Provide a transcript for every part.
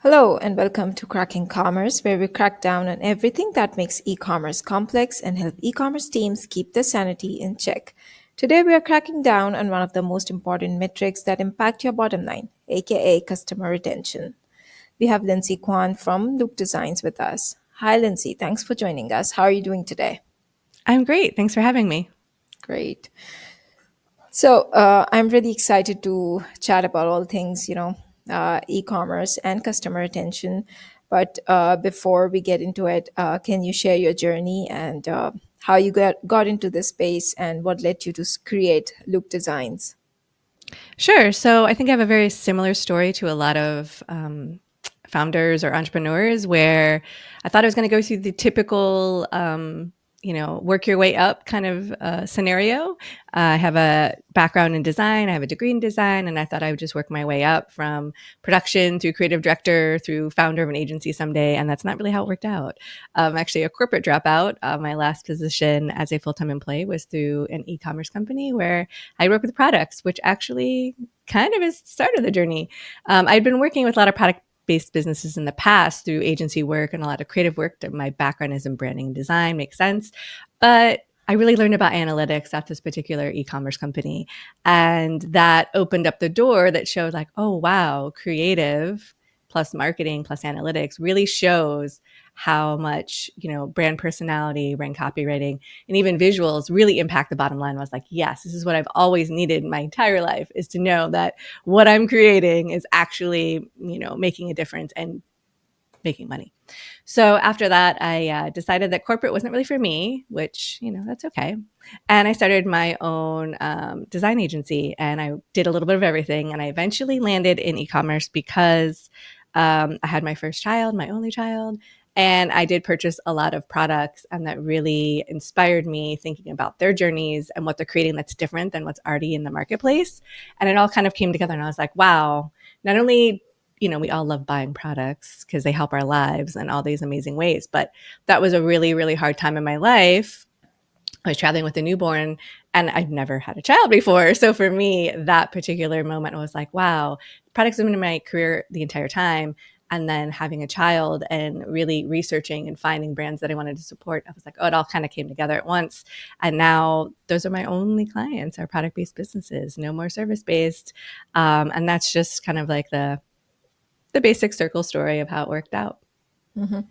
Hello, and welcome to Cracking Commerce, where we crack down on everything that makes e commerce complex and help e commerce teams keep their sanity in check. Today, we are cracking down on one of the most important metrics that impact your bottom line, aka customer retention. We have Lindsay Quan from Looq Designs with us. Hi, Lindsay. Thanks for joining us. How are you doing today? I'm great. Thanks for having me. Great. So I'm really excited to chat about all things, e-commerce and customer retention. But before we get into it, can you share your journey and how you got into this space and what led you to create Loop Designs? Sure. So I think I have a very similar story to a lot of founders or entrepreneurs where I thought I was going to go through the typical, work your way up kind of scenario. I have a background in design, I have a degree in design, and I thought I would just work my way up from production through creative director through founder of an agency someday. And that's not really how it worked out. Actually, a corporate dropout. My last position as a full time employee was through an e commerce company where I work with products, which actually kind of is the start of the journey. I'd been working with a lot of product based businesses in the past through agency work and a lot of creative work. My background is in branding and design, makes sense. But I really learned about analytics at this particular e-commerce company. And that opened up the door that showed like, oh, wow, creative plus marketing plus analytics really shows how much, brand personality, brand copywriting, and even visuals really impact the bottom line. I was like, yes, this is what I've always needed my entire life, is to know that what I'm creating is actually, making a difference and making money. So after that, I decided that corporate wasn't really for me, which, that's okay. And I started my own design agency and I did a little bit of everything. And I eventually landed in e-commerce because I had my first child, my only child. And I did purchase a lot of products, and that really inspired me thinking about their journeys and what they're creating that's different than what's already in the marketplace. And it all kind of came together. And I was like, wow, not only we all love buying products because they help our lives in all these amazing ways. But that was a really, really hard time in my life. I was traveling with a newborn and I'd never had a child before. So for me, that particular moment was like, wow, products have been in my career the entire time. And then having a child and really researching and finding brands that I wanted to support, I was like, oh, it all kind of came together at once. And now those are my only clients, are product-based businesses, no more service-based. And that's just kind of like the basic circle story of how it worked out. Mhm.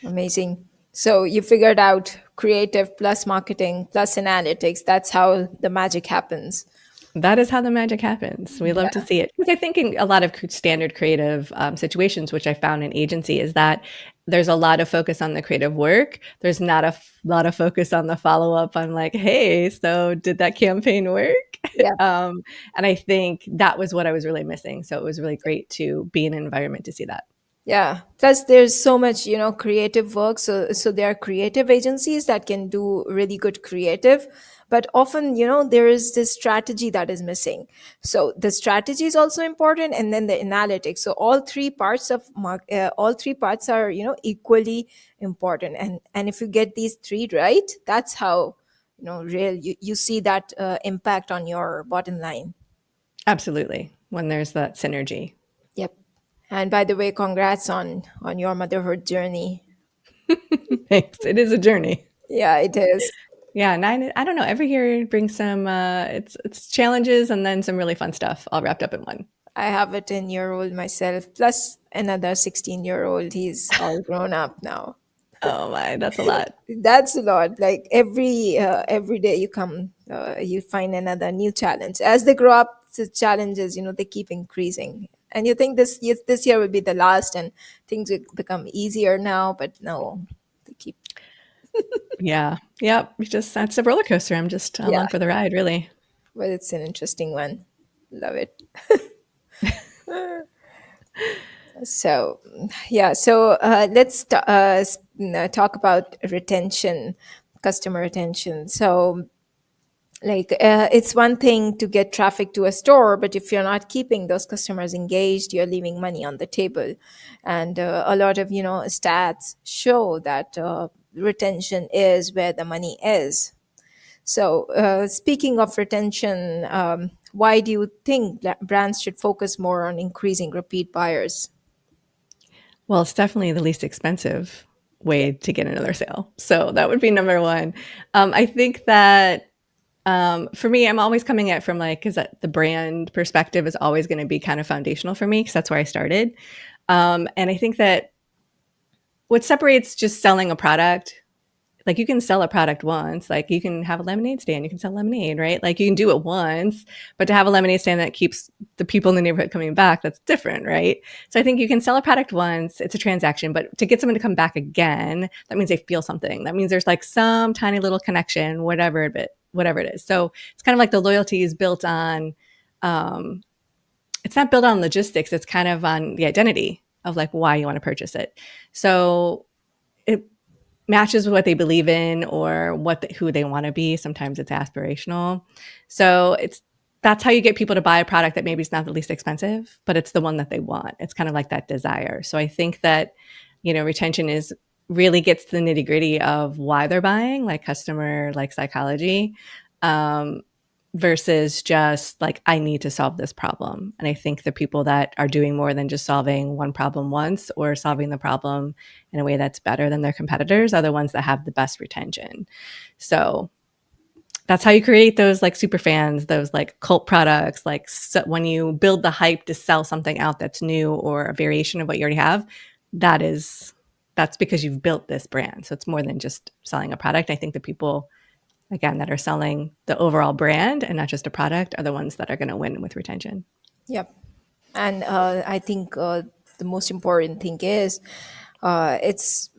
Amazing. So you figured out creative plus marketing plus analytics. That's how the magic happens. That is how the magic happens. We love to Yeah. see it. Because I think in a lot of standard creative situations, which I found in agency, is that there's a lot of focus on the creative work. There's not a lot of focus on the follow up on like, hey, so did that campaign work? Yeah. And I think that was what I was really missing. So it was really great to be in an environment to see that. Yeah. Plus, there's so much, creative work. So there are creative agencies that can do really good creative, but often, there is this strategy that is missing. So the strategy is also important, and then the analytics. So all three parts are, equally important. And if you get these three right, that's how, real you see that impact on your bottom line. Absolutely. When there's that synergy. Yep. And by the way, congrats on your motherhood journey. Thanks. It is a journey. Yeah, it is. Yeah, nine. I don't know. Every year brings some. It's challenges and then some really fun stuff all wrapped up in one. I have a 10-year-old myself, plus another 16-year-old. He's all grown up now. Oh my, that's a lot. That's a lot. Like every day you come, you find another new challenge. As they grow up, the challenges, they keep increasing. And you think this year will be the last, and things will become easier now, but no, they keep. Yeah. Yep. That's a roller coaster. I'm just Yeah, along for the ride, really. but it's an interesting one. Love it. So, yeah, so let's talk about retention, customer retention. So, it's one thing to get traffic to a store, but if you're not keeping those customers engaged, you're leaving money on the table. And a lot of, stats show that retention is where the money is. So, speaking of retention, why do you think brands should focus more on increasing repeat buyers? Well, it's definitely the least expensive Yeah. way to get another sale. So that would be number one. I think that for me, I'm always coming at it from like, because the brand perspective is always going to be kind of foundational for me because that's where I started. And I think that what separates just selling a product, like you can sell a product once, like you can have a lemonade stand, you can sell lemonade, right? Like you can do it once, but to have a lemonade stand that keeps the people in the neighborhood coming back, that's different, right? So I think you can sell a product once, it's a transaction, but to get someone to come back again, that means they feel something. That means there's like some tiny little connection, whatever it is. So it's kind of like the loyalty is built on, um, it's not built on logistics. It's kind of on the identity of like why you want to purchase it. So it matches with what they believe in or who they want to be. Sometimes it's aspirational. So that's how you get people to buy a product that maybe is not the least expensive, but it's the one that they want. It's kind of like that desire. So I think that, retention is really gets to the nitty gritty of why they're buying, like customer, like psychology, um, versus just like, I need to solve this problem. And I think the people that are doing more than just solving one problem once or solving the problem in a way that's better than their competitors are the ones that have the best retention. So that's how you create those like super fans, those like cult products. Like when you build the hype to sell something out that's new or a variation of what you already have, that is that's because you've built this brand. So it's more than just selling a product. I think the people again that are selling the overall brand and not just a product are the ones that are going to win with retention. Yep. And I think the most important thing is it's,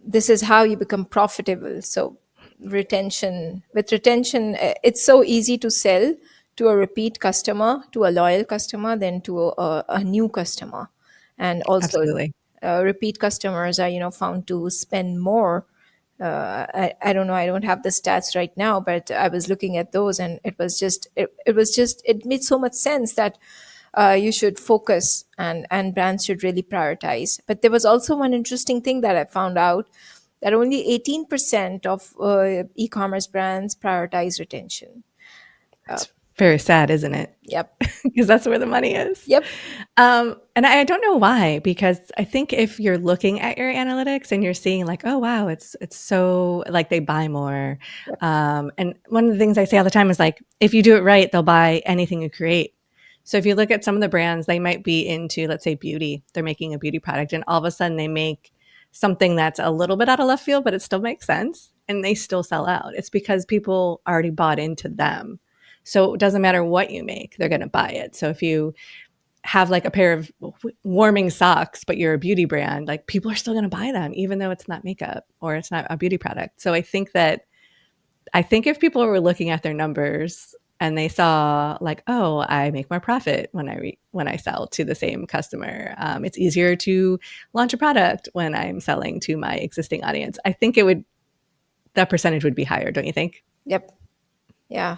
this is how you become profitable. So with retention, it's so easy to sell to a repeat customer, to a loyal customer, than to a new customer. And also Absolutely. repeat customers are, found to spend more. I don't know, I don't have the stats right now, but I was looking at those, and it made so much sense that you should focus, and brands should really prioritize. But there was also one interesting thing that I found out, that only 18% of e-commerce brands prioritize retention. It's very sad, isn't it? Yep. Because that's where the money is. Yep. And I don't know why, because I think if you're looking at your analytics and you're seeing like, oh wow, it's so like they buy more. Yep. And one of the things I say all the time is like, if you do it right, they'll buy anything you create. So if you look at some of the brands, they might be into, let's say, beauty. They're making a beauty product, and all of a sudden they make something that's a little bit out of left field, but it still makes sense, and they still sell out. It's because people already bought into them. So it doesn't matter what you make, they're going to buy it. So if you have like a pair of warming socks, but you're a beauty brand, like people are still going to buy them, even though it's not makeup or it's not a beauty product. So I think if people were looking at their numbers and they saw like, oh, I make more profit when I sell to the same customer. It's easier to launch a product when I'm selling to my existing audience. I think that percentage would be higher, don't you think? Yep. Yeah.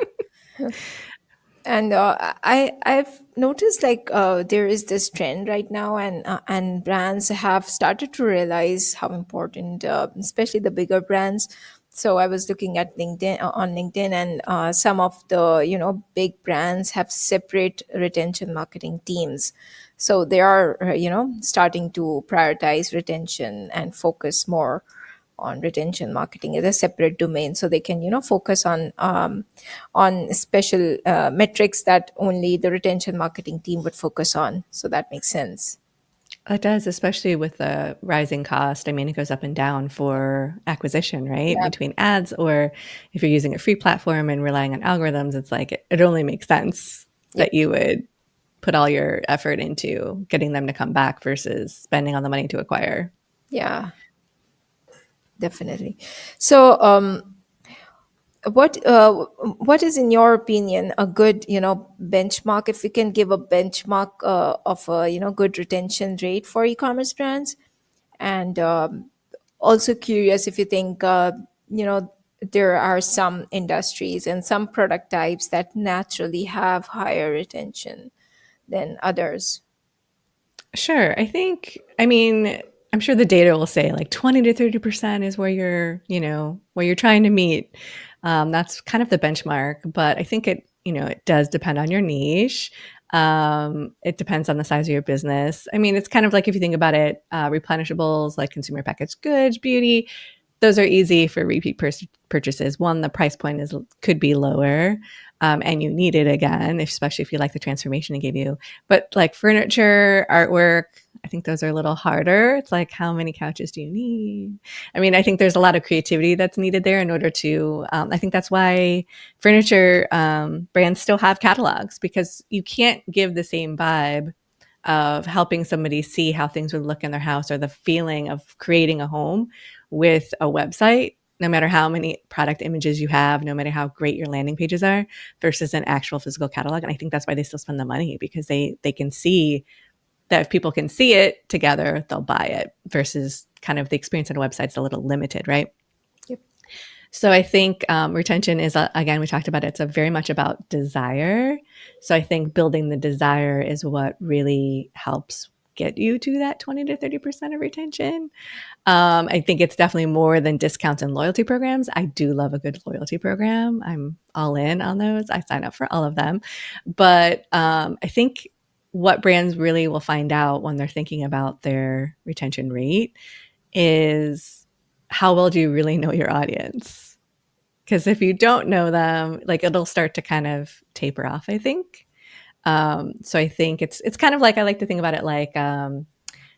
And I've noticed like there is this trend right now, and brands have started to realize how important, especially the bigger brands. So I was looking at LinkedIn, and some of the big brands have separate retention marketing teams. So they are starting to prioritize retention and focus more on retention marketing as a separate domain, so they can focus on special metrics that only the retention marketing team would focus on. So that makes sense. It does, especially with the rising cost. I mean, it goes up and down for acquisition, right? Yeah. Between ads, or if you're using a free platform and relying on algorithms, it's like it only makes sense Yep. that you would put all your effort into getting them to come back versus spending all the money to acquire. Yeah, definitely. So what is, in your opinion, a good benchmark, if we can give a benchmark of a good retention rate for e-commerce brands? And also curious if you think you know there are some industries and some product types that naturally have higher retention than others. Sure. I mean, I'm sure the data will say like 20 to 30% is where you're trying to meet. That's kind of the benchmark, but I think it does depend on your niche. It depends on the size of your business. I mean, it's kind of like if you think about it, replenishables like consumer packaged goods, beauty, those are easy for repeat purchases. One, the price point is could be lower, and you need it again, especially if you like the transformation it gave you. But like furniture, artwork, I think those are a little harder. It's like, how many couches do you need? I mean, I think there's a lot of creativity that's needed there in order to. I think that's why furniture brands still have catalogs, because you can't give the same vibe of helping somebody see how things would look in their house, or the feeling of creating a home with a website, no matter how many product images you have, no matter how great your landing pages are, versus an actual physical catalog. And I think that's why they still spend the money, because they can see that if people can see it together, they'll buy it, versus kind of the experience on a website is a little limited, right? Yep. So I think retention is, again, we talked about it, it's a very much about desire. So I think building the desire is what really helps get you to that 20 to 30% of retention. I think it's definitely more than discounts and loyalty programs. I do love a good loyalty program. I'm all in on those. I sign up for all of them. But I think what brands really will find out when they're thinking about their retention rate is, how well do you really know your audience? Because if you don't know them, like, it'll start to kind of taper off, I think. So I think it's kind of like, I like to think about it like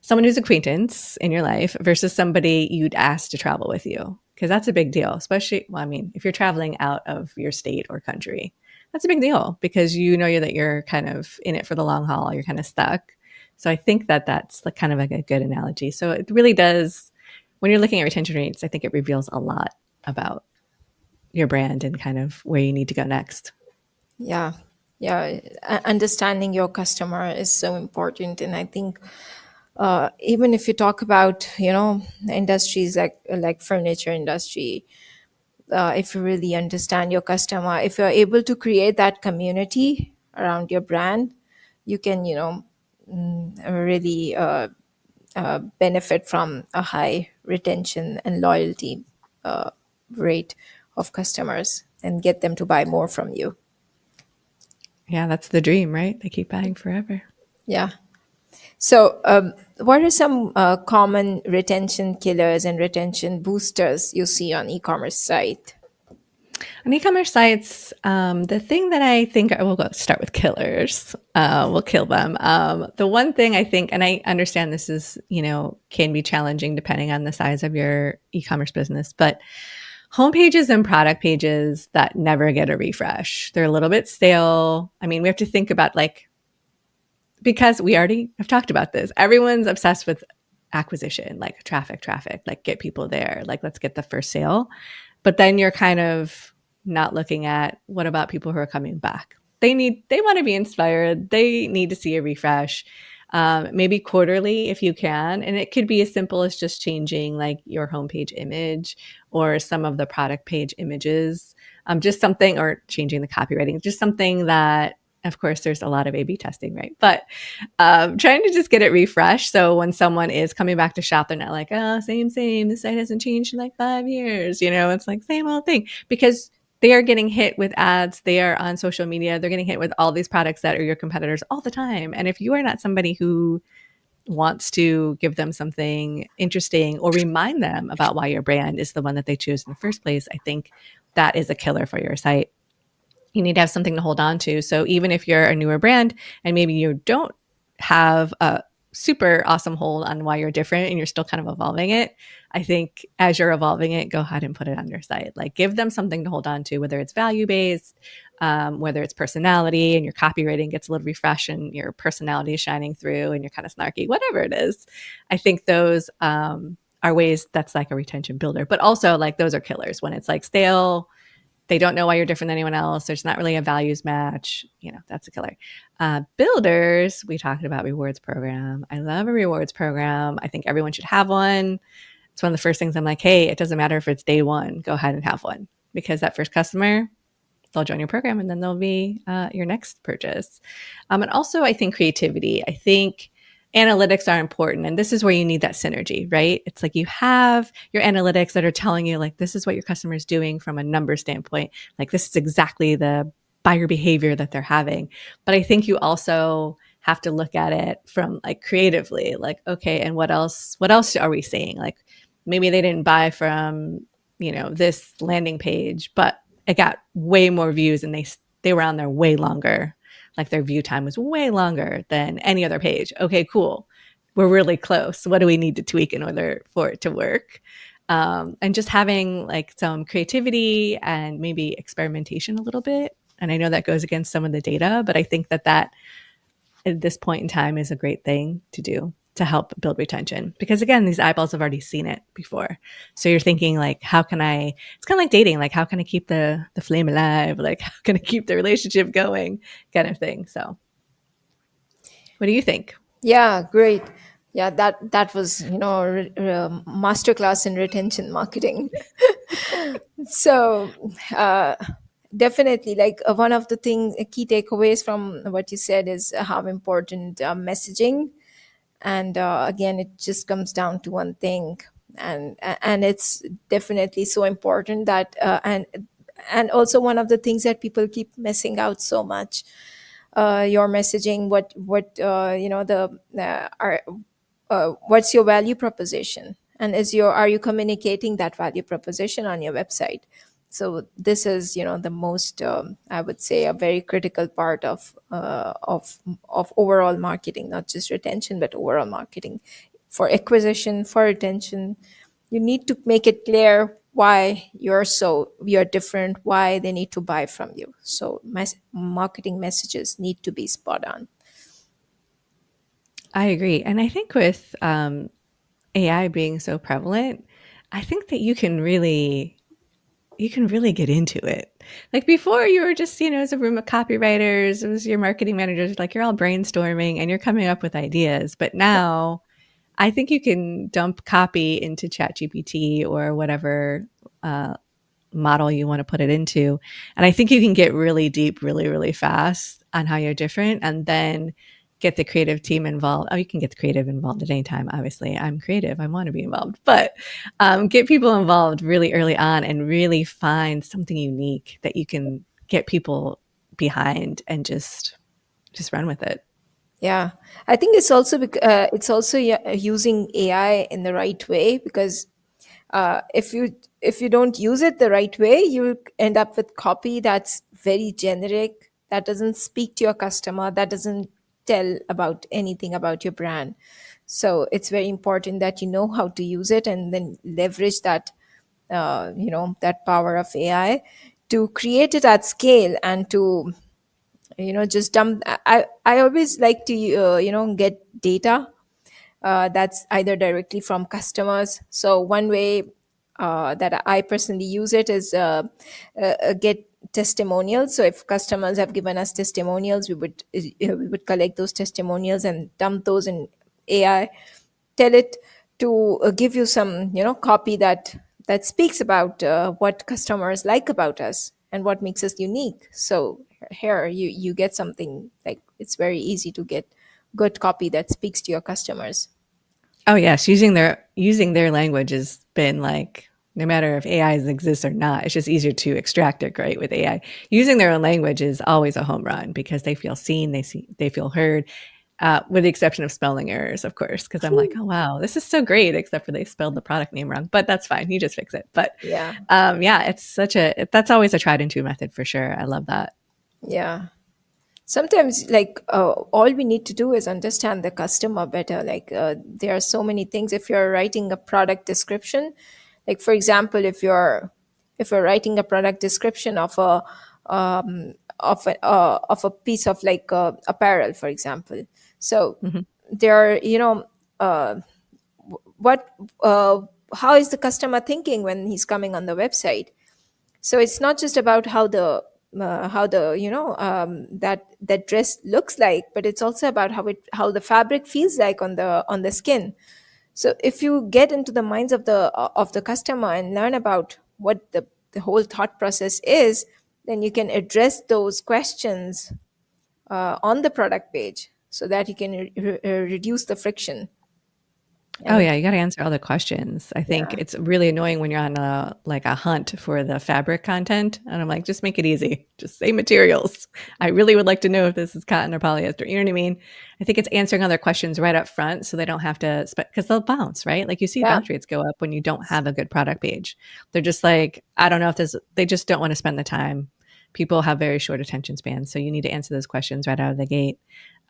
someone who's acquaintance in your life versus somebody you'd ask to travel with you, because that's a big deal. Especially, well, I mean, if you're traveling out of your state or country, that's a big deal, because you know that you're kind of in it for the long haul. You're kind of stuck. So I think that that's like kind of like a good analogy. So it really does, when you're looking at retention rates, I think it reveals a lot about your brand and kind of where you need to go next. Yeah. Yeah. Understanding your customer is so important. And I think even if you talk about, industries like furniture industry, if you really understand your customer, if you're able to create that community around your brand, you can, really benefit from a high retention and loyalty uh, rate of customers and get them to buy more from you. Yeah, that's the dream, right? They keep buying forever. Yeah. So, what are some common retention killers and retention boosters you see on e-commerce site? On e-commerce sites, the thing that I think, we'll go start with killers. We'll kill them. The one thing I think, and I understand this is, can be challenging depending on the size of your e-commerce business, but homepages and product pages that never get a refresh. They're a little bit stale. I mean, we have to think about, like, because we already have talked about this. Everyone's obsessed with acquisition, like traffic, like get people there, like let's get the first sale. But then you're kind of not looking at, what about people who are coming back? They want to be inspired. They need to see a refresh. Maybe quarterly if you can. And it could be as simple as just changing like your homepage image or some of the product page images, just something, or changing the copywriting, just something that, of course, there's a lot of A/B testing, right? But trying to just get it refreshed. So when someone is coming back to shop, they're not like, oh, same. The site hasn't changed in like 5 years. It's like same old thing, because they are getting hit with ads. They are on social media. They're getting hit with all these products that are your competitors all the time. And if you are not somebody who wants to give them something interesting or remind them about why your brand is the one that they choose in the first place, I think that is a killer for your site. You need to have something to hold on to. So even if you're a newer brand and maybe you don't have a super awesome hold on why you're different and you're still kind of evolving it, I think as you're evolving it, go ahead and put it on your site. Like, give them something to hold on to, whether it's value based, whether it's personality and your copywriting gets a little refreshed and your personality is shining through and you're kind of snarky, whatever it is. I think those are ways that's like a retention builder. But also, like, those are killers when it's like stale, they don't know why you're different than anyone else. There's not really a values match. That's a killer. Builders, we talked about rewards program. I love a rewards program. I think everyone should have one. It's one of the first things I'm like, hey, it doesn't matter if it's day one, go ahead and have one, because that first customer, they'll join your program and then they'll be your next purchase. And also, I think creativity. I think analytics are important. And this is where you need that synergy, right? It's like you have your analytics that are telling you, like, this is what your customer is doing from a number standpoint. Like, this is exactly the buyer behavior that they're having. But I think you also have to look at it from like creatively, like, okay, and what else are we seeing? Like maybe they didn't buy from, this landing page, but it got way more views and they were on there way longer. Like their view time was way longer than any other page. Okay, cool. We're really close. What do we need to tweak in order for it to work? And just having like some creativity and maybe experimentation a little bit. And I know that goes against some of the data, but I think that at this point in time is a great thing to do to help build retention, because again, these eyeballs have already seen it before. So you're thinking like, how can I, it's kind of like dating, like how can I keep the flame alive, like how can I keep the relationship going, kind of thing. So what do you think? Yeah, great. Yeah, that was masterclass in retention marketing. So definitely, like one of the key takeaways from what you said is how important messaging. And again, it just comes down to one thing, and it's definitely so important that and also one of the things that people keep missing out so much. Your messaging, what the are what's your value proposition, and are you communicating that value proposition on your website? So this is the most I would say a very critical part of overall marketing, not just retention but overall marketing. For acquisition, for retention, you need to make it clear why you're different, why they need to buy from you. So marketing messages need to be spot on. I agree. And I think with AI being so prevalent, I think that you can really get into it. Like before, you were just, as a room of copywriters, it was your marketing managers, like you're all brainstorming and you're coming up with ideas. But now I think you can dump copy into ChatGPT or whatever uh, model you want to put it into. And I think you can get really deep really, really fast on how you're different and then get the creative team involved. Oh, you can get the creative involved at any time. Obviously, I'm creative. I want to be involved, but get people involved really early on and really find something unique that you can get people behind and just run with it. Yeah, I think it's also using AI in the right way, because if you don't use it the right way, you'll end up with copy that's very generic, that doesn't speak to your customer, that doesn't tell about anything about your brand. So it's very important that you know how to use it and then leverage that power of AI to create it at scale, and to just dump. I always like to get data that's either directly from customers. So one way that I personally use it is get testimonials. So if customers have given us testimonials, we would collect those testimonials and dump those in AI, tell it to give you some copy that speaks about what customers like about us and what makes us unique. So here you get something, like it's very easy to get good copy that speaks to your customers. Oh yes, using their language has been like, no matter if AI exists or not, it's just easier to extract it, right? With AI, using their own language is always a home run because they feel seen, they feel heard, with the exception of spelling errors, of course. Because I'm like, oh wow, this is so great, except for they spelled the product name wrong, but that's fine. You just fix it. But Yeah, yeah, that's always a tried and true method for sure. I love that. yeah. Sometimes, like, all we need to do is understand the customer better. Like, there are so many things. If you're writing a product description, like for example, if you're writing a product description of a piece of like apparel, for example. So Mhm. there are uh, what how is the customer thinking when he's coming on the website? So it's not just about how the that dress looks like, but it's also about how the fabric feels like on the skin. So if you get into the minds of the customer and learn about what the whole thought process is, then you can address those questions on the product page, so that you can reduce the friction. I Oh mean, yeah, you gotta answer all the questions. I think yeah, it's really annoying when you're on a hunt for the fabric content, and I'm like, just make it easy. Just say materials. I really would like to know if this is cotton or polyester. You know what I mean? I think it's answering other questions right up front so they don't have to because they'll bounce, right? Like you see yeah, bounce rates go up when you don't have a good product page. They're just like, I don't know if this they just don't want to spend the time. People have very short attention spans, so you need to answer those questions right out of the gate.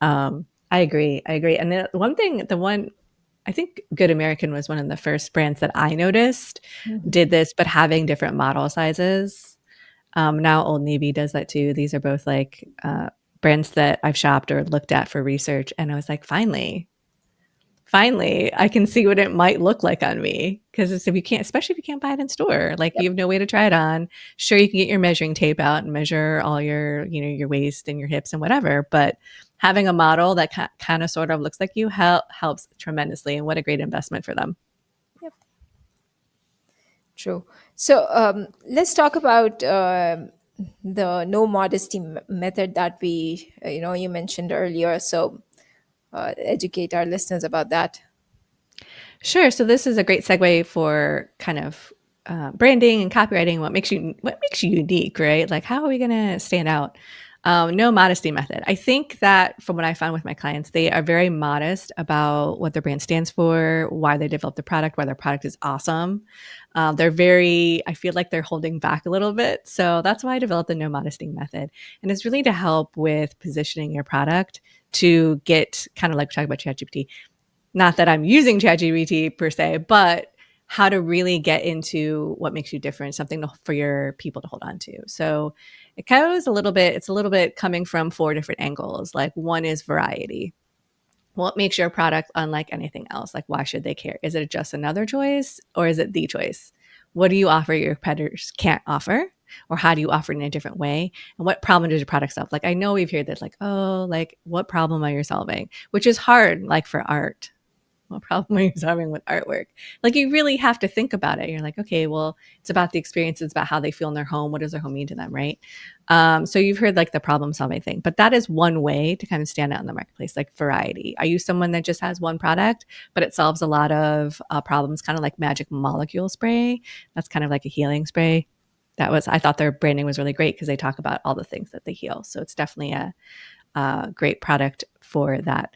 I agree. I agree. And the one I think Good American was one of the first brands that I noticed mhm, did this, but having different model sizes. Now Old Navy does that too. These are both like brands that I've shopped or looked at for research, and I was like, finally, I can see what it might look like on me. Because if you can't, especially if you can't buy it in store, like yep, you have no way to try it on. Sure, you can get your measuring tape out and measure all your, your waist and your hips and whatever. But having a model that kind of sort of looks like you helps tremendously. And what a great investment for them. yep, true. So let's talk about the no modesty method that we, you mentioned earlier. So educate our listeners about that. Sure. So this is a great segue for kind of branding and copywriting. What makes you unique, right? Like, how are we going to stand out? No modesty method. I think that from what I found with my clients, they are very modest about what their brand stands for, why they developed the product, why their product is awesome. They're very, I feel like they're holding back a little bit. So that's why I developed the no modesty method. And it's really to help with positioning your product to get kind of like talking about ChatGPT, not that I'm using ChatGPT per se, but how to really get into what makes you different, something for your people to hold on to. So it goes it's a little bit coming from four different angles. Like one is variety. What makes your product unlike anything else? Like, why should they care? Is it just another choice or is it the choice? What do you offer your competitors can't offer? Or how do you offer it in a different way? And what problem does your product solve? Like, I know we've heard that, like, oh, like, what problem are you solving? Which is hard, like for art, what problem are you solving with artwork? Like you really have to think about it. You're like, okay, well, it's about the experience. It's about how they feel in their home. What does their home mean to them, right? So you've heard like the problem solving thing, but that is one way to kind of stand out in the marketplace, like variety. Are you someone that just has one product, but it solves a lot of problems, kind of like Magic Molecule Spray? That's kind of like a healing spray. I thought their branding was really great because they talk about all the things that they heal. So it's definitely a great product for that.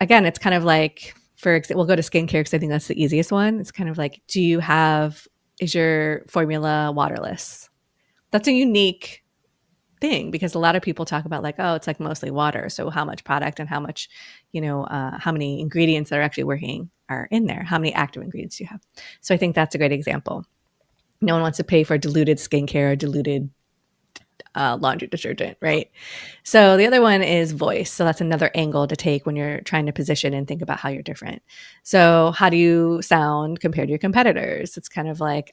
Again, it's kind of like, we'll go to skincare because I think that's the easiest one. It's kind of like, is your formula waterless? That's a unique thing because a lot of people talk about like, oh, it's like mostly water. So how much product and how much, how many ingredients that are actually working are in there? How many active ingredients do you have? So I think that's a great example. No one wants to pay for diluted skincare or diluted laundry detergent, right? So the other one is voice. So that's another angle to take when you're trying to position and think about how you're different. So how do you sound compared to your competitors? It's kind of like,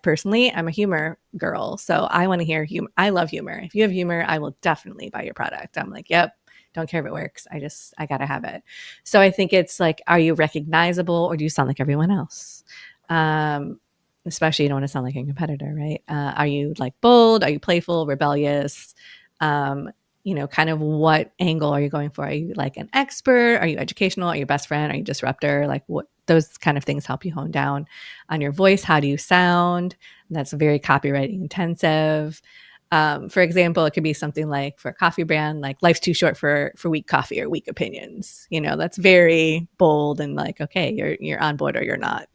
personally, I'm a humor girl. So I want to hear humor. I love humor. If you have humor, I will definitely buy your product. I'm like, yep. Don't care if it works. I got to have it. So I think it's like, are you recognizable or do you sound like everyone else? Um, Especially you don't want to sound like a competitor, right? Are you like bold? Are you playful, rebellious? Um, kind of what angle are you going for? Are you like an expert? Are you educational? Are you best friend? Are you disruptor? Like what those kind of things help you hone down on your voice. How do you sound? That's very copywriting intensive. For example, it could be something like for a coffee brand, like life's too short for weak coffee or weak opinions. That's very bold and like, okay, you're on board or you're not.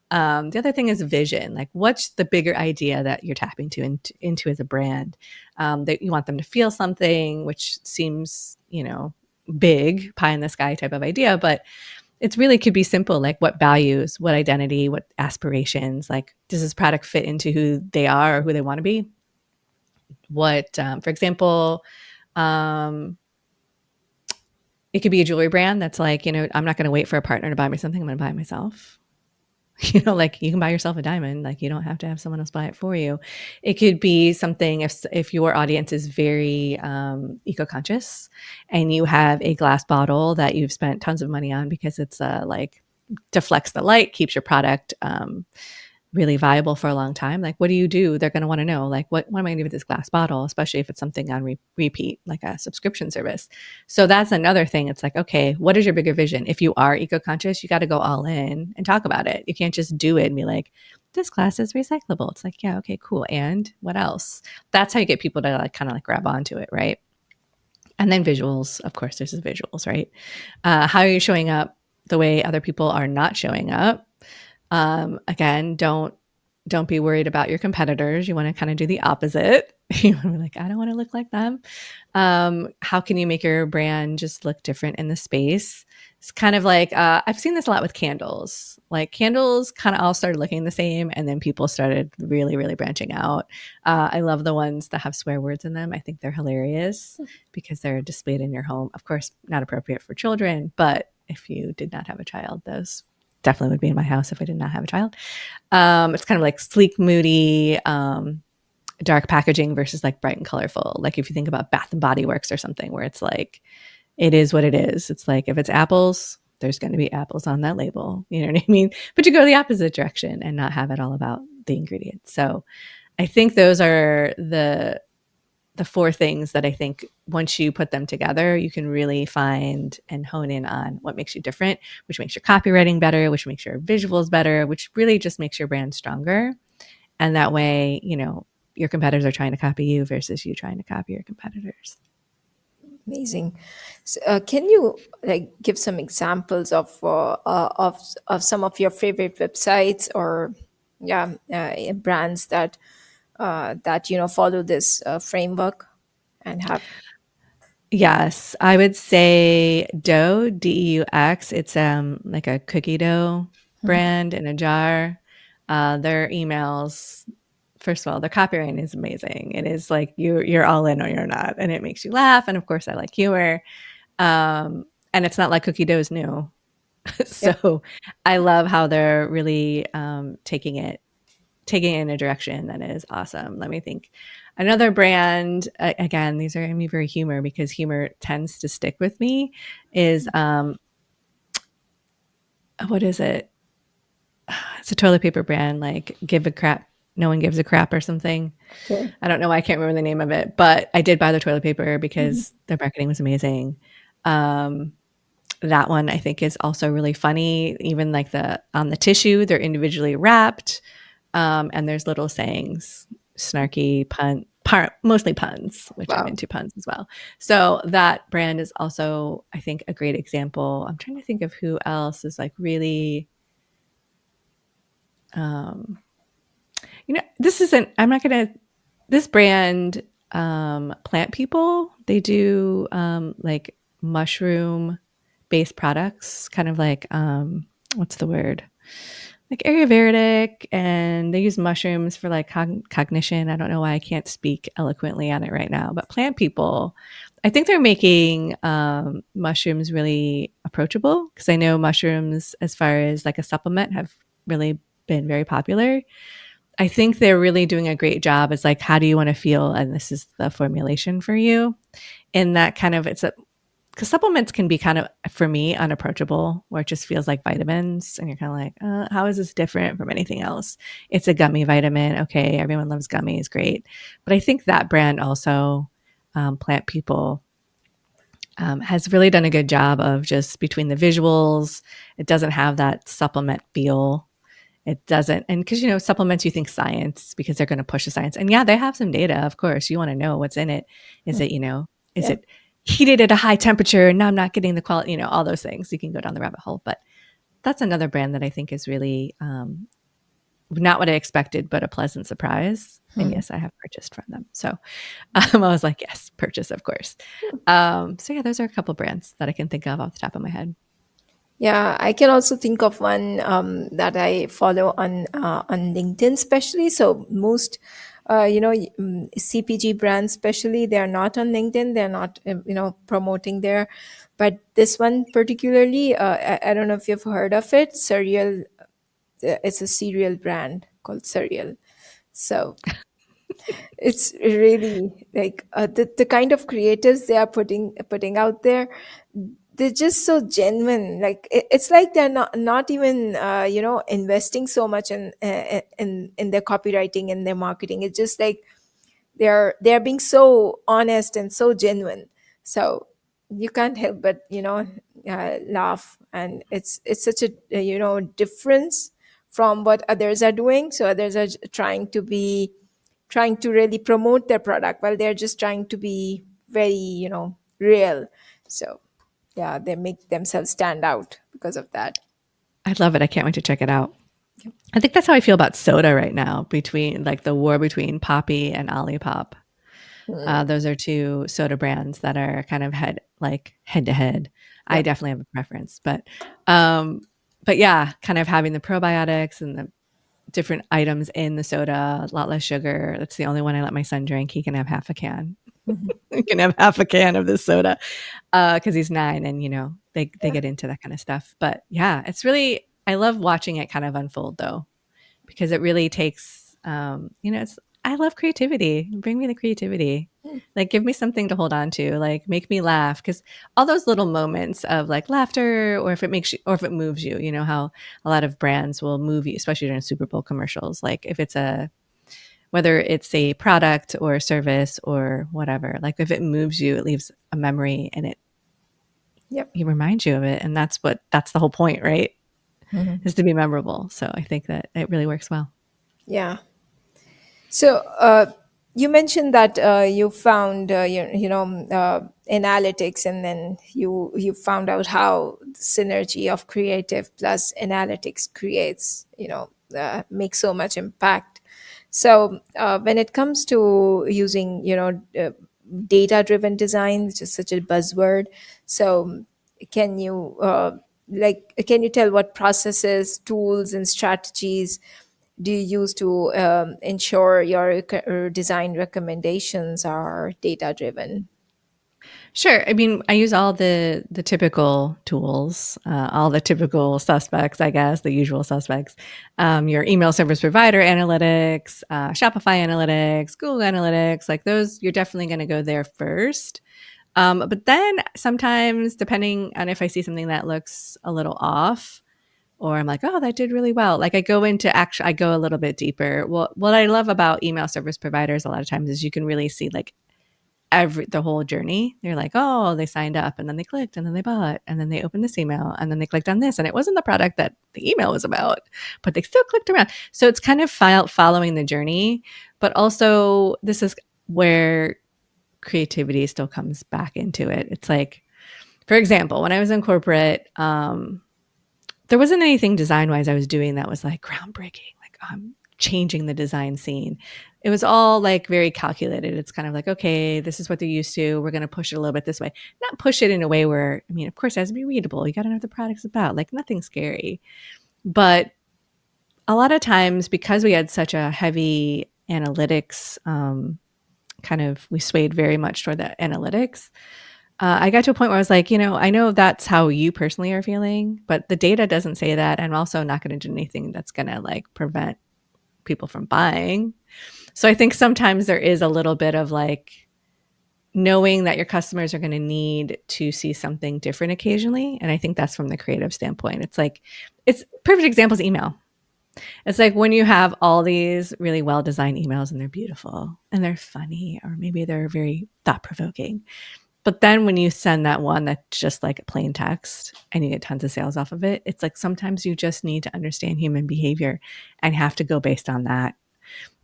The other thing is vision. Like, what's the bigger idea that you're tapping into as a brand? That you want them to feel something, which seems, big, pie in the sky type of idea, but it's really could be simple. Like, what values, what identity, what aspirations? Like, does this product fit into who they are or who they want to be? For example, um, it could be a jewelry brand that's like, I'm not going to wait for a partner to buy me something. I'm going to buy it myself. Like you can buy yourself a diamond, like you don't have to have someone else buy it for you. It could be something if your audience is very eco-conscious and you have a glass bottle that you've spent tons of money on because it's like deflects the light, keeps your product really viable for a long time. Like, what do you do? They're going to want to know, like, what am I going to do with this glass bottle, especially if it's something on repeat, like a subscription service. So that's another thing. It's like, okay, what is your bigger vision? If you are eco conscious, you got to go all in and talk about it. You can't just do it and be like, this glass is recyclable. It's like, yeah, okay, cool. And what else? That's how you get people to like kind of like grab onto it, right? And then visuals, of course, there's the visuals, right? How are you showing up the way other people are not showing up? Again, don't be worried about your competitors. You want to kind of do the opposite. You want to be like, I don't want to look like them. How can you make your brand just look different in the space? It's kind of like I've seen this a lot with candles. Like candles kind of all started looking the same, and then people started really, really branching out. I love the ones that have swear words in them. I think they're hilarious because they're displayed in your home. Of course, not appropriate for children, but if you did not have a child, those definitely would be in my house if I did not have a child. It's kind of like sleek, moody, dark packaging versus like bright and colorful. Like if you think about Bath and Body Works or something where it's like, it is what it is. It's like if it's apples, there's going to be apples on that label. You know what I mean? But you go the opposite direction and not have it all about the ingredients. So I think those are the four things that I think once you put them together, you can really find and hone in on what makes you different, which makes your copywriting better, which makes your visuals better, which really just makes your brand stronger. And that way, your competitors are trying to copy you versus you trying to copy your competitors. Amazing. So, can you like give some examples of some of your favorite websites or yeah brands that follow this framework and have. Yes, I would say Dough, Deux. It's like a cookie dough brand in a jar. Their emails, first of all, their copywriting is amazing. It is like you're all in or you're not, and it makes you laugh. And of course, I like humor. And it's not like cookie dough is new. Yep. So I love how they're really taking it in a direction that is awesome. Let me think. Another brand, again, these are going to be very humor because humor tends to stick with me, is what is it? It's a toilet paper brand like Give a Crap, No One Gives a Crap or something. Okay. I don't know why I can't remember the name of it, but I did buy the toilet paper Mhm. because their marketing was amazing. Um, that one I think is also really funny. Even like the on the tissue, they're individually wrapped. And there's little sayings, snarky mostly puns, which I'm Wow. into puns as well. So that brand is also, I think, a great example. I'm trying to think of who else is like really, um, this isn't, I'm not going to, this brand, Plant People, they do like mushroom based products, kind of like, what's the word? Like Ayurvedic, and they use mushrooms for like cognition. I don't know why I can't speak eloquently on it right now, but Plant People, I think they're making mushrooms really approachable because I know mushrooms, as far as like a supplement, have really been very popular. I think they're really doing a great job. It's like, how do you want to feel? And this is the formulation for you. And that kind of, it's a, because supplements can be kind of, for me, unapproachable, where it just feels like vitamins. And you're kind of like, how is this different from anything else? It's a gummy vitamin. Okay, everyone loves gummies. Great. But I think that brand also, Plant People, has really done a good job of just between the visuals, it doesn't have that supplement feel. It doesn't. And because, supplements, you think science because they're going to push the science. And yeah, they have some data, of course. You want to know what's in it. Is it, is Yeah. it heated at a high temperature? And now I'm not getting the quality, all those things. You can go down the rabbit hole. But that's another brand that I think is really not what I expected, but a pleasant surprise. And Hmm. yes, I have purchased from them. So I was like, yes, purchase, of course. So yeah, those are a couple brands that I can think of off the top of my head. Yeah, I can also think of one that I follow on LinkedIn, especially. So most, CPG brands, especially, they are not on LinkedIn. They're not, promoting there. But this one particularly, I don't know if you've heard of it. Cereal, it's a cereal brand called Cereal. So it's really like the kind of creatives they are putting out there. they're just so genuine. Like it's like they're not even investing so much in their copywriting and their marketing. It's just like they're being so honest and so genuine. So you can't help but laugh. And it's such a difference from what others are doing. So others are trying to really promote their product, while they're just trying to be very real. So yeah, they make themselves stand out because of that. I love it. I can't wait to check it out. I think that's how I feel about soda right now, between like the war between Poppy and Olipop. Hmm. Those are two soda brands that are kind of head to head. I Yep. definitely have a preference, um, but yeah, kind of having the probiotics and the different items in the soda, a lot less sugar. That's the only one I let my son drink. He can have half a can. Mhm. He can have half a can of this soda because he's 9, and they Yeah. get into that kind of stuff. But yeah, it's really, I love watching it kind of unfold though, because it really takes it's, I love creativity. Bring me the creativity. Mm. Like, give me something to hold on to, like make me laugh, because all those little moments of like laughter, or if it makes you, or if it moves you, you know how a lot of brands will move you, especially during Super Bowl commercials. Like if it's a, whether it's a product or a service or whatever, like if it moves you, it leaves a memory, and Yep. it reminds you of it, and that's the whole point, right? Mhm. Is to be memorable. So I think that it really works well. Yeah. So you mentioned that you found analytics, and then you found out how the synergy of creative plus analytics creates makes so much impact. So when it comes to using data driven design, which is such a buzzword, so can you can you tell what processes, tools, and strategies do you use to ensure your design recommendations are data driven? Sure. I mean, I use all the typical tools, all the typical suspects, I guess, the usual suspects. Your email service provider analytics, Shopify analytics, Google analytics, like those, you're definitely going to go there first. But then sometimes, depending on if I see something that looks a little off, or I'm like, oh, that did really well. Like I go a little bit deeper. Well, what I love about email service providers a lot of times is you can really see like the whole journey. They're like, oh, they signed up, and then they clicked, and then they bought, and then they opened this email, and then they clicked on this, and it wasn't the product that the email was about, but they still clicked around. So it's kind of following the journey, but also this is where creativity still comes back into it. It's like, for example, when I was in corporate, there wasn't anything design wise I was doing that was like groundbreaking, like I'm changing the design scene. It was all like very calculated. It's kind of like, okay, this is what they're used to. We're going to push it a little bit this way. Not push it in a way where, I mean, of course, it has to be readable. You got to know what the product's about. Like nothing scary. But a lot of times, because we had such a heavy analytics, kind of, we swayed very much toward the analytics. I got to a point where I was like, I know that's how you personally are feeling, but the data doesn't say that. I'm also not going to do anything that's going to like prevent people from buying. So I think sometimes there is a little bit of like knowing that your customers are going to need to see something different occasionally. And I think that's from the creative standpoint. It's like, it's perfect example is email. It's like when you have all these really well designed emails and they're beautiful and they're funny, or maybe they're very thought provoking. But then when you send that one that's just like plain text and you get tons of sales off of it, it's like sometimes you just need to understand human behavior and have to go based on that.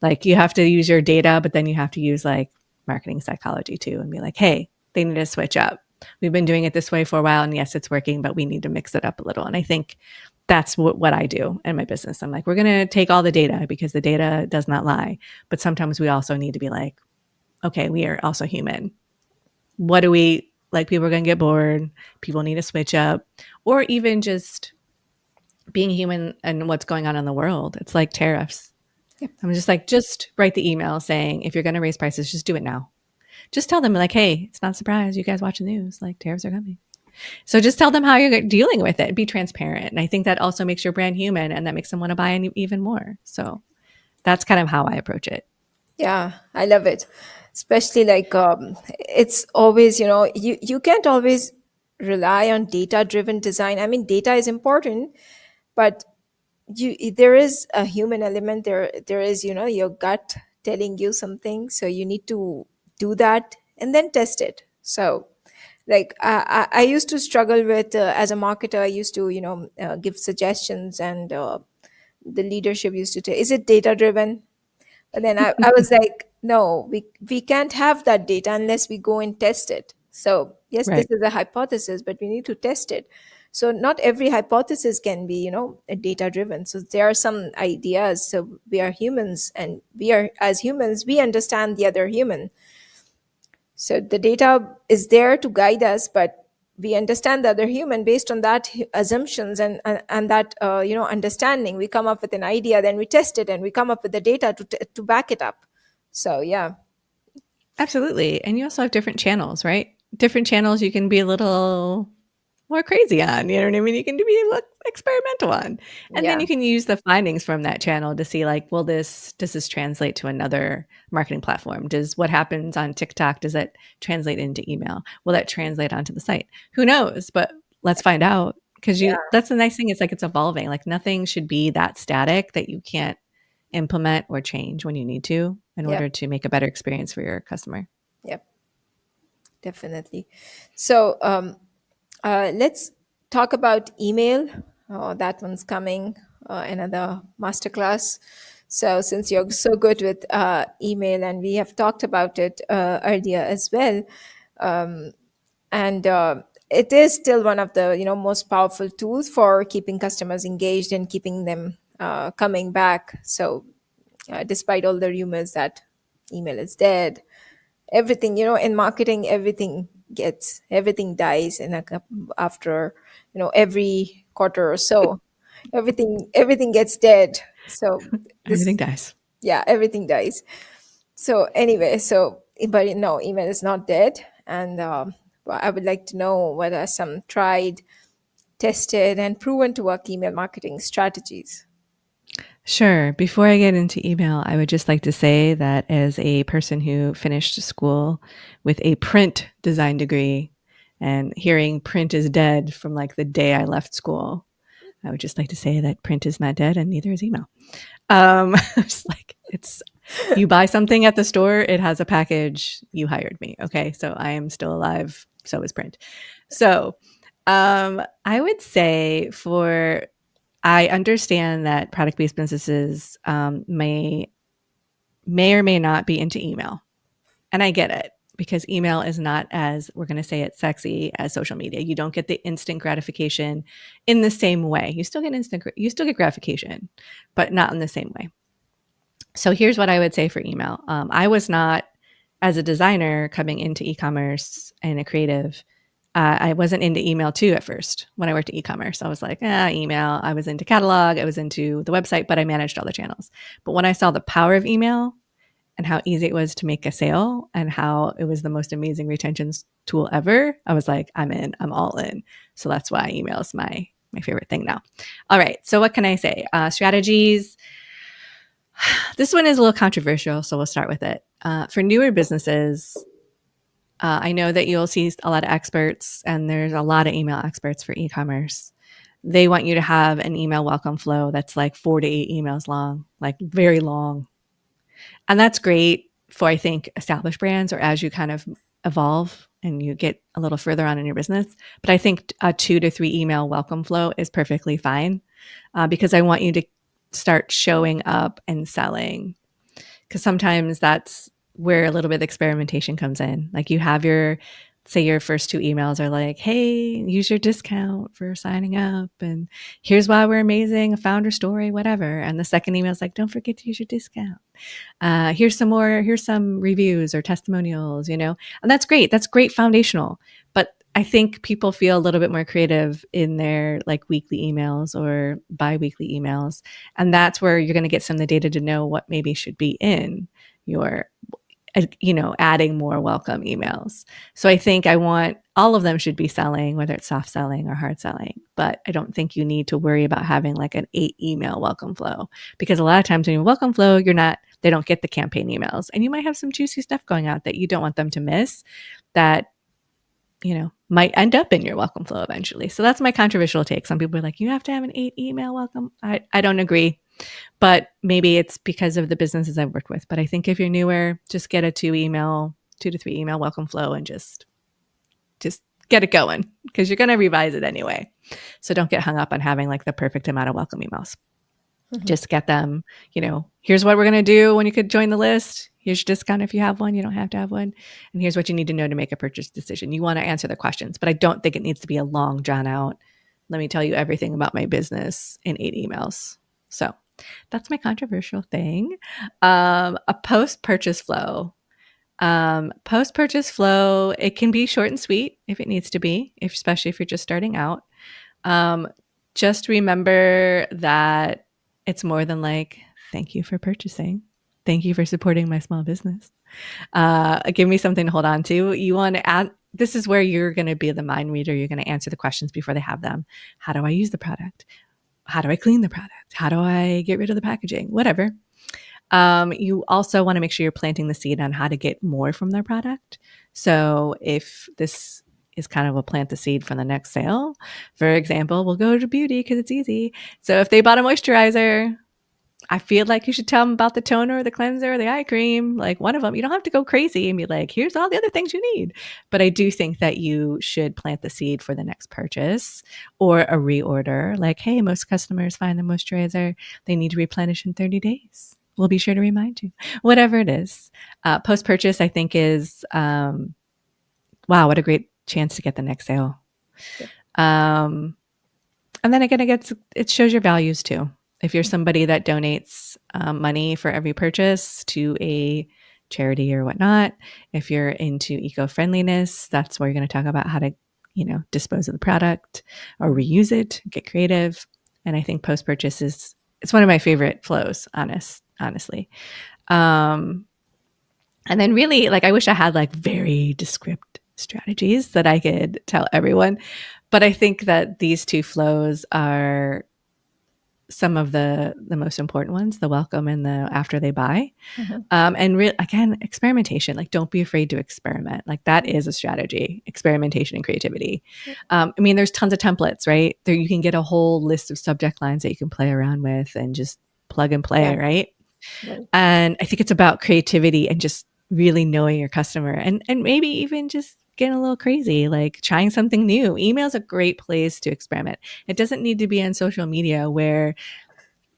Like you have to use your data, but then you have to use like marketing psychology too, and be like, hey, they need to switch up. We've been doing it this way for a while, and yes, it's working, but we need to mix it up a little. And I think that's what I do in my business. I'm like, we're going to take all the data because the data does not lie. But sometimes we also need to be like, okay, we are also human. What do we like? People are going to get bored. People need to switch up, or even just being human and what's going on in the world. It's like tariffs. Yep. I'm just like, just write the email saying, if you're going to raise prices, just do it now. Just tell them, like, hey, it's not a surprise. You guys watch the news. Like, tariffs are coming. So just tell them how you're dealing with it. Be transparent. And I think that also makes your brand human, and that makes them want to buy even more. So that's kind of how I approach it. Yeah, I love it. Especially like it's always, you can't always rely on data driven design. I mean, data is important, but there is a human element there is, your gut telling you something, so you need to do that and then test it. So like I used to struggle with, as a marketer, I used to give suggestions, and the leadership used to say, is it data driven? But then I was like, no, we can't have that data unless we go and test it. So yes, this Right. is a hypothesis, but we need to test it. So not every hypothesis can be, data driven. So there are some ideas. So we are humans, and we are, as humans, we understand the other human. So the data is there to guide us, but we understand the other human based on that assumptions, and that understanding. We come up with an idea, then we test it, and we come up with the data to back it up. So yeah, Absolutely. And you also have different channels, right? Different channels you can be a little more crazy on, you know what I mean? You can be a little experimental on. And then yeah, you can use the findings from that channel to see like, well, this does this translate to another marketing platform? Does what happens on TikTok, does that translate into email? Will that translate onto the site? Who knows? But let's find out. Because you yeah, that's the nice thing, it's like it's evolving. Like nothing should be that static that you can't implement or change when you need to in yep, order to make a better experience for your customer. yep, definitely. So let's talk about email. Oh, that one's coming. Another masterclass. So, since you're so good with email, and we have talked about it earlier as well, and it is still one of the most powerful tools for keeping customers engaged and keeping them coming back. So, despite all the rumors that email is dead, everything, in marketing, everything dies in after every quarter or so. Everything gets dead. So Everything this, dies. yeah, everything dies. So anyway, but no, email is not dead. And well, I would like to know what are some tried, tested, and proven to work email marketing strategies. Sure. Before I get into email, I would just like to say that as a person who finished school with a print design degree and hearing print is dead from like the day I left school, I would just like to say that print is not dead and neither is email. It's like it's you buy something at the store, it has a package, you hired me. Okay. So I am still alive. So is print. So I would say for I understand that product-based businesses may or may not be into email, and I get it because email is not as we're going to say it sexy as social media. You don't get the instant gratification in the same way. You still get gratification, but not in the same way. So here's what I would say for email. I was not as a designer coming into e-commerce and a creative. I wasn't into email too at first when I worked at e-commerce. I was like, email. I was into catalog. I was into the website, but I managed all the channels. But when I saw the power of email and how easy it was to make a sale and how it was the most amazing retention tool ever, I was like, I'm in. I'm all in. So that's why email is my favorite thing now. All right. So what can I say? Strategies. This one is a little controversial, so we'll start with it. For newer businesses, I know that you'll see a lot of experts, and there's a lot of email experts for e-commerce. They want you to have an email welcome flow that's like 4 to 8 emails long, like very long. And that's great for, I think, established brands or as you kind of evolve and you get a little further on in your business. But I think a 2 to 3 email welcome flow is perfectly fine because I want you to start showing up and selling because sometimes that's where a little bit of experimentation comes in. Like you have say your first 2 emails are like, hey, use your discount for signing up. And here's why we're amazing, a founder story, whatever. And the second email is like, don't forget to use your discount. Here's some reviews or testimonials, and that's great. That's great foundational. But I think people feel a little bit more creative in their like weekly emails or bi-weekly emails. And that's where you're going to get some of the data to know what maybe should be in your adding more welcome emails. So I think I want all of them should be selling, whether it's soft selling or hard selling. But I don't think you need to worry about having like an 8 email welcome flow because a lot of times when you welcome flow, they don't get the campaign emails and you might have some juicy stuff going out that you don't want them to miss that, might end up in your welcome flow eventually. So that's my controversial take. Some people are like, you have to have an 8 email welcome. I don't agree, but maybe it's because of the businesses I've worked with. But I think if you're newer, just get a 2 to 3 email welcome flow and just get it going because you're going to revise it anyway. So don't get hung up on having like the perfect amount of welcome emails. Mhm. Just get them, here's what we're going to do when you could join the list. Here's your discount if you have one. You don't have to have one. And here's what you need to know to make a purchase decision. You want to answer the questions, but I don't think it needs to be a long, drawn out. Let me tell you everything about my business in 8 emails. So that's my controversial thing. A post purchase flow. Post purchase flow, it can be short and sweet if it needs to be, especially if you're just starting out. Um, just remember that it's more than like, thank you for purchasing. Thank you for supporting my small business. Give me something to hold on to. You want to add, this is where you're going to be the mind reader. You're going to answer the questions before they have them. How do I use the product? How do I clean the product? How do I get rid of the packaging? Whatever. You also want to make sure you're planting the seed on how to get more from their product. So if this is kind of a plant the seed for the next sale, for example, we'll go to beauty because it's easy. So if they bought a moisturizer, I feel like you should tell them about the toner, or the cleanser, or the eye cream, like one of them. You don't have to go crazy and be like, here's all the other things you need. But I do think that you should plant the seed for the next purchase or a reorder. Like, hey, most customers find the moisturizer they need to replenish in 30 days. We'll be sure to remind you. Whatever it is. Post purchase, I think, is wow, what a great chance to get the next sale. Yep. Um, and then again, it shows your values too. If you're somebody that donates money for every purchase to a charity or whatnot, if you're into eco-friendliness, that's where you're going to talk about how to, dispose of the product or reuse it, get creative. And I think post-purchase it's one of my favorite flows, honestly. Um, and then really, like, I wish I had like very descriptive strategies that I could tell everyone. But I think that these two flows are some of the most important ones, the welcome and the after they buy. Mhm. Again, experimentation. Like, don't be afraid to experiment. Like, that is a strategy, experimentation and creativity. Yep. I mean, there's tons of templates, right? There you can get a whole list of subject lines that you can play around with and just plug and play, Yeah. right? Right. And I think it's about creativity and just really knowing your customer and maybe even just getting a little crazy, like trying something new. Email is a great place to experiment. It doesn't need to be on social media where,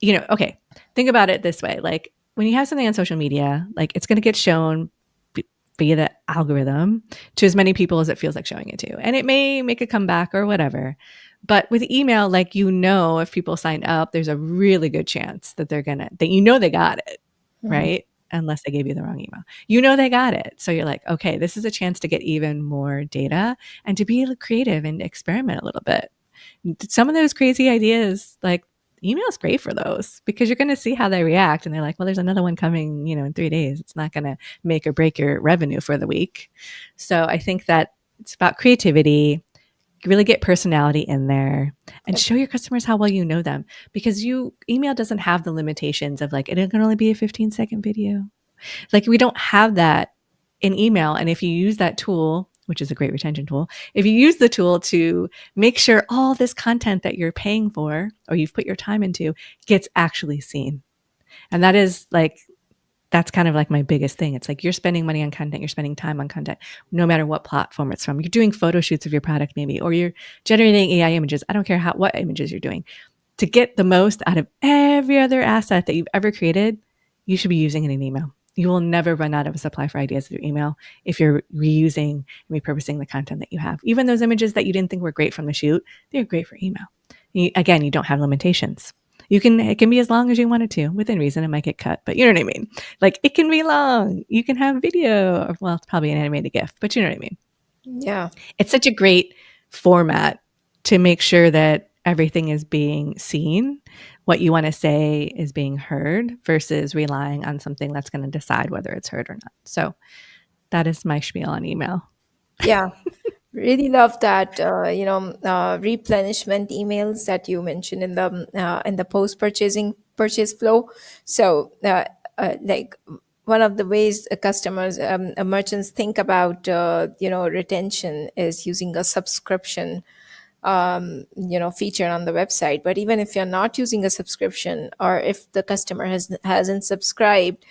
okay, think about it this way. Like when you have something on social media, like it's going to get shown via the algorithm to as many people as it feels like showing it to. And it may make a comeback or whatever. But with email, like, if people signed up, there's a really good chance that they got it, Mhm. right? Unless they gave you the wrong email. They got it. So you're like, okay, this is a chance to get even more data and to be creative and experiment a little bit. Some of those crazy ideas, like email is great for those because you're going to see how they react. And they're like, well, there's another one coming, in 3 days. It's not going to make or break your revenue for the week. So I think that it's about creativity, really get personality in there and Yep. show your customers how well you know them because email doesn't have the limitations of like, it can only be a 15-second video. Like we don't have that in email. And if you use that tool, which is a great retention tool, if you use the tool to make sure all this content that you're paying for or you've put your time into gets actually seen. And that's kind of like my biggest thing. It's like you're spending money on content, you're spending time on content, no matter what platform it's from. You're doing photo shoots of your product maybe, or you're generating AI images. I don't care what images you're doing. To get the most out of every other asset that you've ever created, you should be using it in email. You will never run out of a supply for ideas through email if you're reusing and repurposing the content that you have. Even those images that you didn't think were great from the shoot, they're great for email. Again, you don't have limitations. It can be as long as you want it to. Within reason, it might get cut, but you know what I mean? Like it can be long. You can have video. Well, it's probably an animated GIF, but you know what I mean? Yeah. It's such a great format to make sure that everything is being seen, what you want to say is being heard versus relying on something that's going to decide whether it's heard or not. So that is my spiel on email. Yeah. Really love that replenishment emails that you mentioned in the post purchase flow. So like one of the ways customers, merchants think about retention is using a subscription feature on the website. But even if you're not using a subscription, or if the customer hasn't subscribed,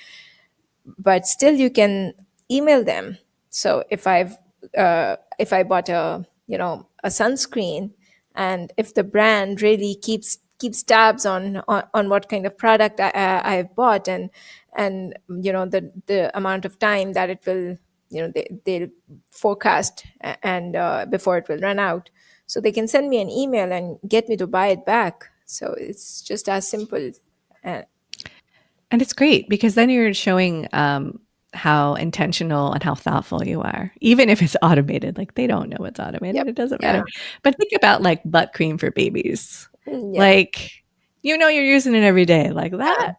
but still you can email them. So if I bought a sunscreen, and if the brand really keeps tabs on what kind of product I've bought, and the amount of time that it will, they'll forecast, and before it will run out, so they can send me an email and get me to buy it back. So it's just as simple. uh, And it's great because then you're showing how intentional and how thoughtful you are. Even if it's automated, like they don't know it's automated, yep. it doesn't Yeah. matter. But think about like butt cream for babies. Yeah. Like, you're using it every day. Like that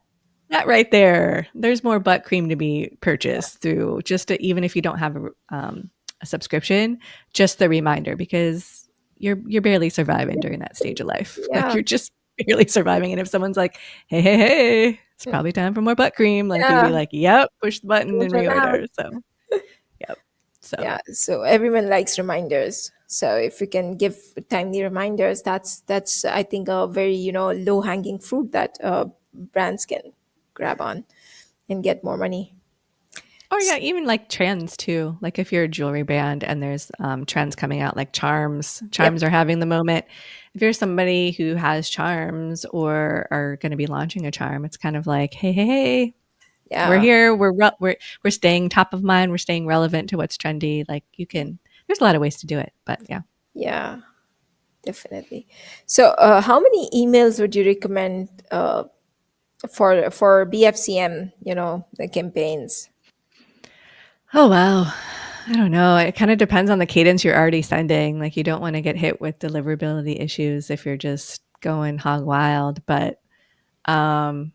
right there, there's more butt cream to be purchased through even if you don't have a subscription, just the reminder because you're barely surviving during that stage of life. Like Yeah. you're just barely surviving. And if someone's like, hey, it's probably time for more butt cream, like you'll be Yeah. like, yep, push the button Don't and run out. reorder. So, yep. Yeah. So, So everyone likes reminders. So if we can give timely reminders, that's I think a very low hanging fruit that brands can grab on and get more money. or yeah, even like trends too. Like if you're a jewelry brand and there's trends coming out, like Yep. charms are having the moment. If you're somebody who has charms or are going to be launching a charm, it's kind of like, hey, we're Yeah. here. We're staying top of mind. We're staying relevant to what's trendy. Like you can. There's a lot of ways to do it, but yeah. Yeah. Definitely. So how many emails would you recommend for BFCM? The campaigns. Oh wow. I don't know. It kind of depends on the cadence you're already sending. Like you don't want to get hit with deliverability issues if you're just going hog wild, but um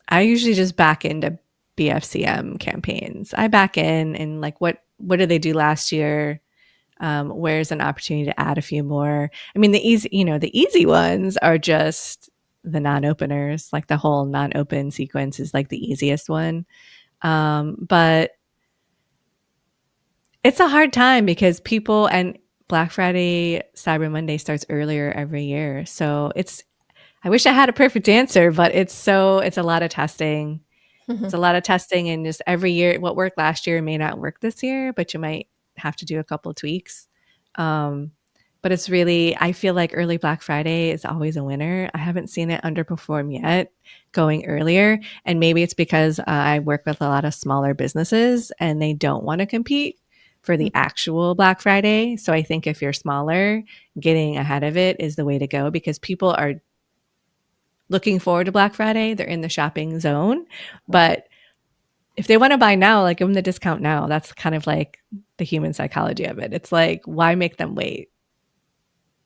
I usually just back into BFCM campaigns. I back in and like what did they do last year? Where's an opportunity to add a few more? I mean, the easy ones are just the non-openers. Like the whole non-open sequence is like the easiest one. But it's a hard time because people and Black Friday, Cyber Monday starts earlier every year. So I wish I had a perfect answer, but it's a lot of testing. It's a lot of testing and just every year what worked last year may not work this year, but you might have to do a couple of tweaks. Um, but it's really I feel like early Black Friday is always a winner. I haven't seen it underperform yet going earlier, and maybe it's because I work with a lot of smaller businesses and they don't want to compete for the actual Black Friday. So I think if you're smaller, getting ahead of it is the way to go because people are looking forward to Black Friday. They're in the shopping zone, but if they want to buy now, like give them the discount now. That's kind of like the human psychology of it. It's like, why make them wait?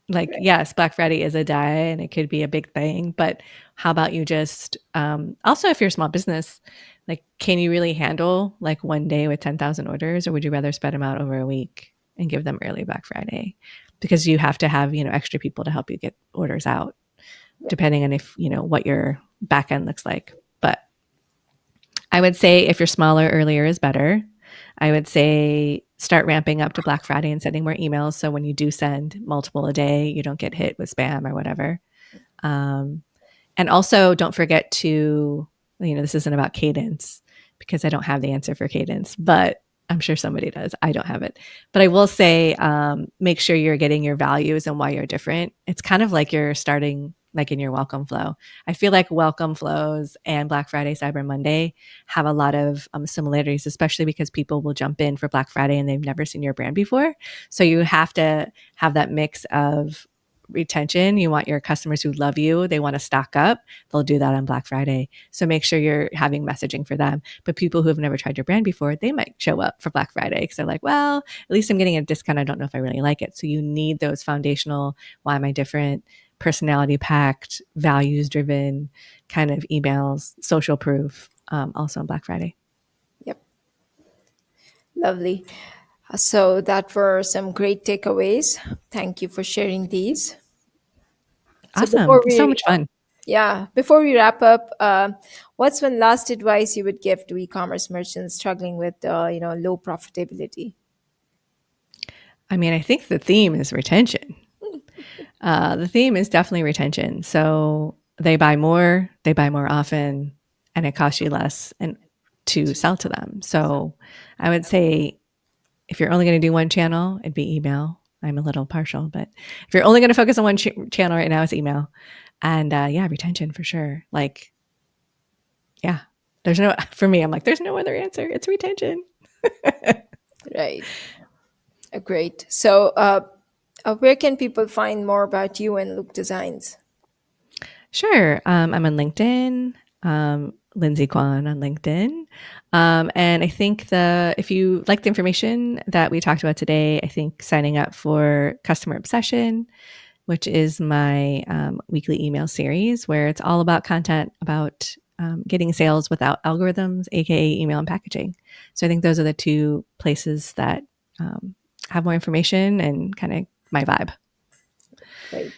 Like, Right. yes, Black Friday is a day and it could be a big thing, but how about you just, also, if you're a small business, like, can you really handle like one day with 10,000 orders, or would you rather spread them out over a week and give them early Black Friday? Because you have to have, extra people to help you get orders out, Yep. depending on if, what your back end looks like. But I would say if you're smaller, earlier is better. I would say start ramping up to Black Friday and sending more emails. So when you do send multiple a day, you don't get hit with spam or whatever. Um, and also don't forget to, this isn't about cadence because I don't have the answer for cadence, but I'm sure somebody does. I don't have it. But I will say, make sure you're getting your values and why you're different. It's kind of like you're starting like in your welcome flow. I feel like welcome flows and Black Friday, Cyber Monday have a lot of similarities, especially because people will jump in for Black Friday and they've never seen your brand before. So you have to have that mix of retention. You want your customers who love you, they want to stock up. They'll do that on Black Friday. So make sure you're having messaging for them. But people who have never tried your brand before, they might show up for Black Friday because they're like, well, at least I'm getting a discount. I don't know if I really like it. So you need those foundational, why am I different? Personality packed, values driven kind of emails, social proof, also on Black Friday. Yep. Lovely. So that were some great takeaways. Thank you for sharing these. So Awesome. before So we much fun. Yeah. Before we wrap up, what's one last advice you would give to e-commerce merchants struggling with, low profitability? I mean, I think the theme is retention. The theme is definitely retention. So they buy more often, and it costs you less and to sell to them. So I would say if you're only going to do one channel, it'd be email. I'm a little partial, but if you're only going to focus on one channel right now, it's email. And yeah, retention for sure. Like, yeah, there's no, for me, I'm like, there's no other answer. It's retention. Right. Great. So, where can people find more about you and Look Designs? Sure. I'm on LinkedIn, Lindsay Quan on LinkedIn. And I think if you like the information that we talked about today, I think signing up for Customer Obsession, which is my weekly email series where it's all about content about getting sales without algorithms, aka email and packaging. So I think those are the two places that um, have more information and kind of my vibe. Great.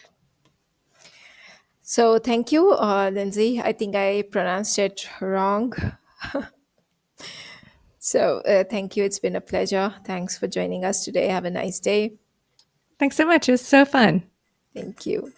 So, thank you, Lindsay. I think I pronounced it wrong. So, thank you. It's been a pleasure. Thanks for joining us today. Have a nice day. Thanks so much. It was so fun. Thank you.